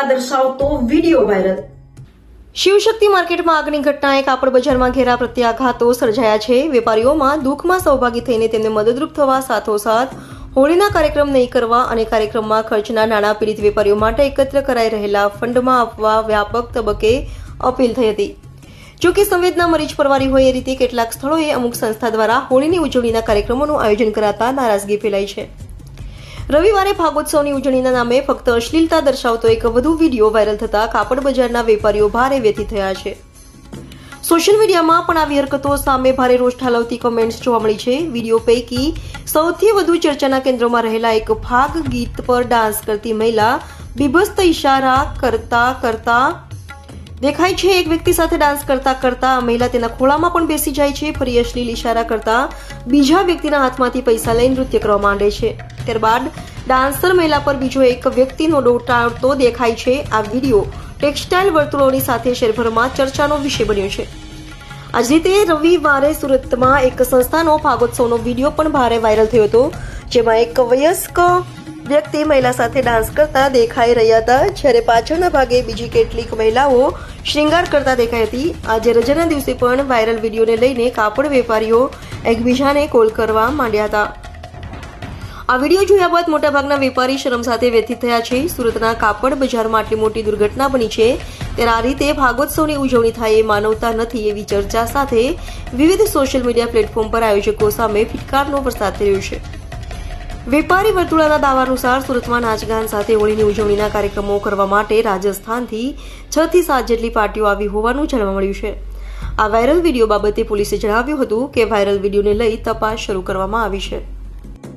અશ્લીલતા દર્શાવતો video viral. Shivshakti માર્કેટમાં આગની ઘટનાએ કાપડ બજારમાં ઘેરા પ્રત્યાઘાતો સર્જાયા છે। વેપારીઓમાં દુઃખમાં સહભાગી થઈને તેમને મદદરૂપ થવા સાથોસાથ હોળીના કાર્યક્રમ નહીં કરવા અને કાર્યક્રમમાં ખર્ચના નાણાં પીડિત વેપારીઓ માટે એકત્ર કરાઈ રહેલા ફંડમાં આપવા વ્યાપક તબક્કે અપીલ થઈ હતી। જો કે સંવેદના મરીજ પરવારી હોય એ રીતે કેટલાક સ્થળોએ અમુક સંસ્થા દ્વારા હોળીની ઉજવણીના કાર્યક્રમોનું આયોજન કરાતા નારાજગી ફેલાઈ છે। રવિવારે ભાગોત્સવની ઉજવણીના નામે ફક્ત અશ્લીલતા દર્શાવતો એક વધુ વિડીયો વાયરલ થતા કાપડ બજારના વેપારીઓ ભારે વ્યથિત થયા છે। સોશિયલ મીડિયામાં પણ આવી હરકતો સામે ભારે રોષ ઠાલવતી કમેન્ટ્સ જોવા મળી છે। વિડીયો પૈકી સૌથી વધુ ચર્ચાના કેન્દ્રમાં રહેલા એક ભાગ ગીત પર ડાન્સ કરતી મહિલા બીભત્સ ઇશારા કરતા દેખાય છે। એક વ્યક્તિ સાથે ડાન્સ કરતા મહિલા તેના ખોળામાં પણ બેસી જાય છે। ફરી અશ્લીલ ઇશારા કરતા બીજા વ્યક્તિના હાથમાંથી પૈસા લઈને નૃત્ય કરવા માંડે છે। ત્યારબાદ ડાન્સર મહિલા પર બીજો એક વ્યક્તિનો દોટાડતો દેખાય છે। આ વિડીયો ટેક્સટાઇલ વર્તુળોની સાથે શહેરભરમાં ચર્ચાનો વિષય બન્યો છે। આ જ રીતે રવિવારે સુરતમાં એક સંસ્થાનો ભાગોત્સવનો વિડીયો પણ ભારે વાયરલ થયો હતો, જેમાં એક વયસ્ક વ્યક્તિ મહિલા સાથે ડાન્સ કરતા દેખાઈ રહ્યા હતા, જ્યારે પાછળના ભાગે બીજી કેટલીક મહિલાઓ શ્રૃંગાર કરતા દેખાઈ હતી। આજે રજાના દિવસે પણ વાયરલ વિડીયોને લઈને કાપડ વેપારીઓ એકબીજાને કોલ કરવા માંડ્યા હતા। આ વિડીયો જોયા બાદ મોટાભાગના વેપારી શરમ સાથે વ્યથિત થયા છે। સુરતના કાપડ બજારમાં આટલી મોટી દુર્ઘટના બની છે, ત્યારે આ રીતે ભાગોત્સવની ઉજવણી થાય એ માનવતા નથી એવી ચર્ચા સાથે વિવિધ સોશિયલ મીડિયા પ્લેટફોર્મ પર આયોજકો સામે ફિટકારનો વરસાદ થઈ રહ્યો છે। વેપારી વર્તુળના દાવા અનુસાર સુરતમાં નાચગાન સાથે હોળીની ઉજવણીના કાર્યક્રમો કરવા માટે રાજસ્થાનથી 6 થી 7 જેટલી પાર્ટીઓ આવી હોવાનું જાણવા મળ્યું છે। આ વાયરલ વિડીયો બાબતે પોલીસે જણાવ્યું હતું કે વાયરલ વિડીયોને લઈ તપાસ શરૂ કરવામાં આવી છે।